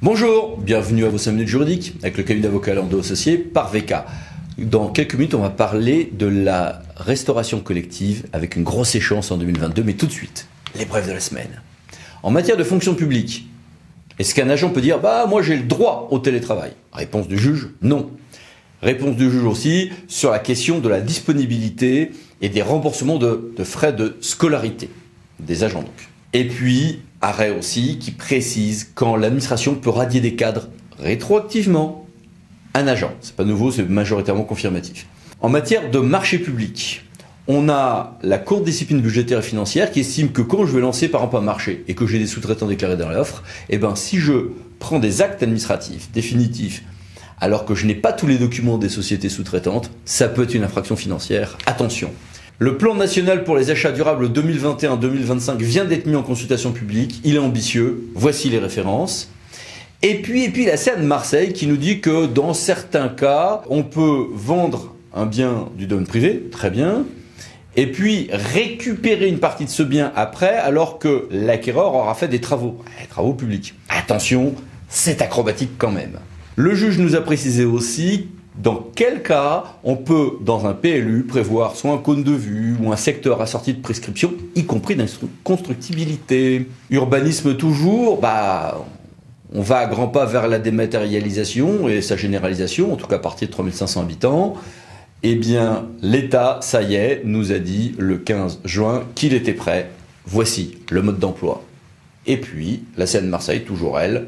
Bonjour, bienvenue à vos 5 minutes juridiques avec le cabinet d'avocats Lando Associés par VK. Dans quelques minutes, on va parler de la restauration collective avec une grosse échéance en 2022, mais tout de suite, les brèves de la semaine. En matière de fonction publique, est-ce qu'un agent peut dire « moi j'ai le droit au télétravail » Réponse du juge, non. Réponse du juge aussi sur la question de la disponibilité et des remboursements de frais de scolarité des agents donc. Et puis, arrêt aussi qui précise quand l'administration peut radier des cadres rétroactivement un agent. C'est pas nouveau, c'est majoritairement confirmatif. En matière de marché public, on a la Cour de discipline budgétaire et financière qui estime que quand je vais lancer par exemple un marché et que j'ai des sous-traitants déclarés dans l'offre, si je prends des actes administratifs définitifs alors que je n'ai pas tous les documents des sociétés sous-traitantes, ça peut être une infraction financière. Attention. Le plan national pour les achats durables 2021-2025 vient d'être mis en consultation publique. Il est ambitieux. Voici les références. Et puis la CA de Marseille qui nous dit que dans certains cas, on peut vendre un bien du domaine privé, très bien, et puis récupérer une partie de ce bien après alors que l'acquéreur aura fait des travaux publics. Attention, c'est acrobatique quand même. Le juge nous a précisé aussi dans quel cas on peut, dans un PLU, prévoir soit un cône de vue ou un secteur assorti de prescription, y compris d'instructibilité. Urbanisme toujours, on va à grands pas vers la dématérialisation et sa généralisation, en tout cas à partir de 3500 habitants. Eh bien, l'État, ça y est, nous a dit le 15 juin qu'il était prêt. Voici le mode d'emploi. Et puis, la CA de Marseille, toujours elle,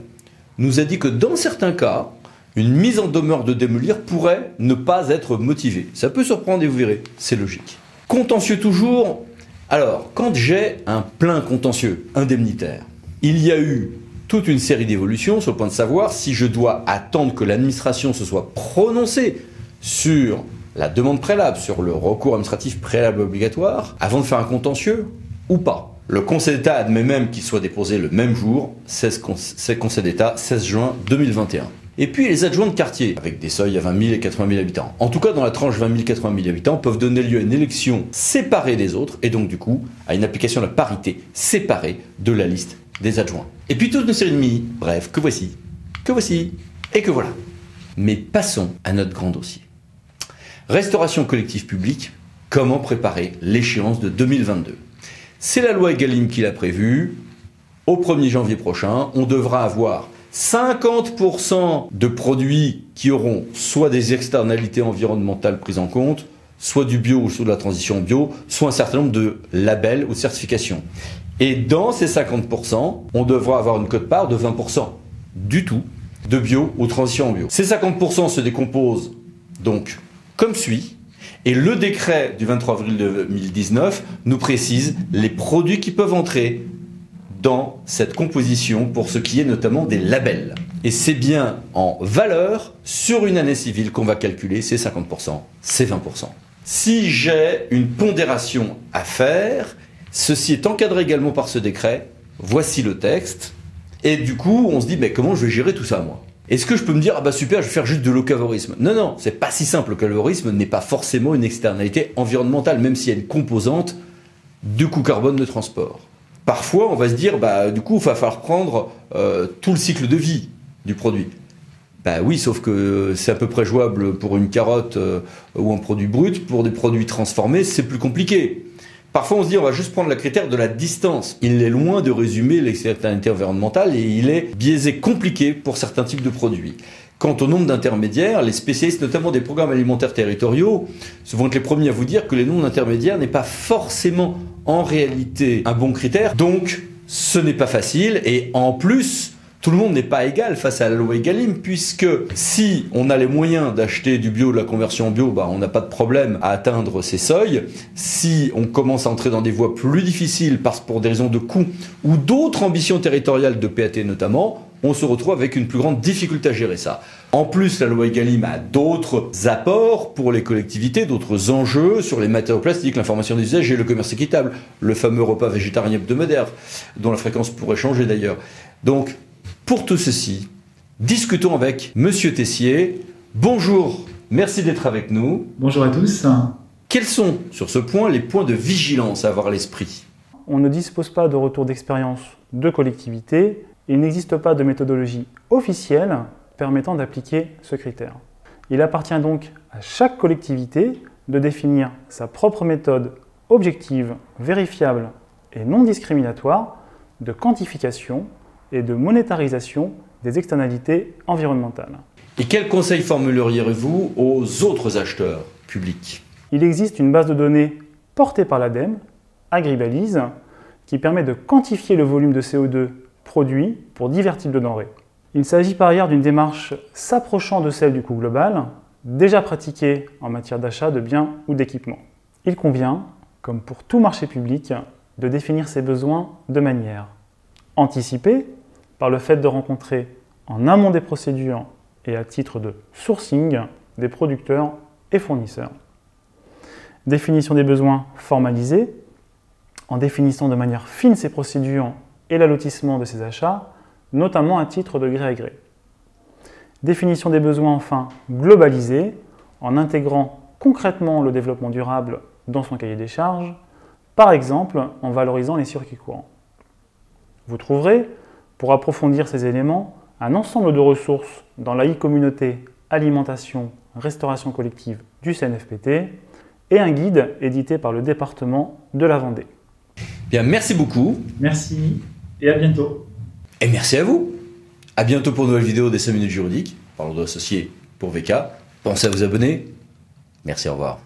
nous a dit que dans certains cas, une mise en demeure de démolir pourrait ne pas être motivée. Ça peut surprendre et vous verrez, c'est logique. Contentieux toujours. Alors, quand j'ai un plein contentieux indemnitaire, il y a eu toute une série d'évolutions sur le point de savoir si je dois attendre que l'administration se soit prononcée sur la demande préalable, sur le recours administratif préalable obligatoire, avant de faire un contentieux ou pas. Le Conseil d'État admet même qu'il soit déposé le même jour, c'est Conseil d'État, 16 juin 2021. Et puis les adjoints de quartier, avec des seuils à 20 000 et 80 000 habitants. En tout cas, dans la tranche 20 000 et 80 000 habitants, peuvent donner lieu à une élection séparée des autres, et donc du coup, à une application de la parité séparée de la liste des adjoints. Et puis toute une série de bref, que voici, et que voilà. Mais passons à notre grand dossier. Restauration collective publique, comment préparer l'échéance de 2022 ? C'est la loi Egalim qui l'a prévu. Au 1er janvier prochain, on devra avoir 50% de produits qui auront soit des externalités environnementales prises en compte, soit du bio ou soit de la transition bio, soit un certain nombre de labels ou de certifications. Et dans ces 50%, on devra avoir une quote-part de 20% du tout de bio ou transition en bio. Ces 50% se décomposent donc comme suit. Et le décret du 23 avril 2019 nous précise les produits qui peuvent entrer dans cette composition pour ce qui est notamment des labels. Et c'est bien en valeur sur une année civile qu'on va calculer ces 50%, ces 20%. Si j'ai une pondération à faire, ceci est encadré également par ce décret. Voici le texte. Et du coup, on se dit, comment je vais gérer tout ça, moi ? Est-ce que je peux me dire, super, je vais faire juste de locavorisme ? Non, c'est pas si simple. Le locavorisme n'est pas forcément une externalité environnementale, même s'il y a une composante du coût carbone de transport. Parfois, on va se dire, du coup, il va falloir prendre tout le cycle de vie du produit. Oui, sauf que c'est à peu près jouable pour une carotte ou un produit brut. Pour des produits transformés, c'est plus compliqué. Parfois, on se dit, on va juste prendre le critère de la distance. Il est loin de résumer l'externalité environnementale et il est biaisé, compliqué pour certains types de produits. Quant au nombre d'intermédiaires, les spécialistes, notamment des programmes alimentaires territoriaux, vont être les premiers à vous dire que les nombres d'intermédiaires n'est pas forcément en réalité un bon critère. Donc, ce n'est pas facile et en plus, tout le monde n'est pas égal face à la loi Egalim, puisque si on a les moyens d'acheter du bio, de la conversion en bio, on n'a pas de problème à atteindre ces seuils. Si on commence à entrer dans des voies plus difficiles, pour des raisons de coût ou d'autres ambitions territoriales de PAT notamment, on se retrouve avec une plus grande difficulté à gérer ça. En plus, la loi Egalim a d'autres apports pour les collectivités, d'autres enjeux sur les matériaux plastiques, l'information des usages et le commerce équitable, le fameux repas végétarien hebdomadaire, dont la fréquence pourrait changer d'ailleurs. Donc, pour tout ceci, discutons avec Monsieur Tessier. Bonjour, merci d'être avec nous. Bonjour à tous. Quels sont, sur ce point, les points de vigilance à avoir à l'esprit ? On ne dispose pas de retour d'expérience de collectivité il n'existe pas de méthodologie officielle permettant d'appliquer ce critère. Il appartient donc à chaque collectivité de définir sa propre méthode objective, vérifiable et non discriminatoire de quantification et de monétarisation des externalités environnementales. Et quels conseils formuleriez-vous aux autres acheteurs publics? Il existe une base de données portée par l'ADEME, Agribalise, qui permet de quantifier le volume de CO2 produit pour divers types de denrées. Il s'agit par ailleurs d'une démarche s'approchant de celle du coût global, déjà pratiquée en matière d'achat de biens ou d'équipements. Il convient, comme pour tout marché public, de définir ses besoins de manière anticipée, par le fait de rencontrer en amont des procédures et à titre de sourcing des producteurs et fournisseurs. Définition des besoins formalisés, en définissant de manière fine ces procédures et l'allotissement de ces achats, notamment à titre de gré à gré. Définition des besoins enfin globalisés, en intégrant concrètement le développement durable dans son cahier des charges, par exemple en valorisant les circuits courants. Vous trouverez, pour approfondir ces éléments, un ensemble de ressources dans la e-communauté Alimentation, Restauration collective du CNFPT et un guide édité par le département de la Vendée. Bien, merci beaucoup. Merci et à bientôt. Et merci à vous. À bientôt pour une nouvelle vidéo des 5 minutes juridiques. Parlons d'associés pour VK. Pensez à vous abonner. Merci, au revoir.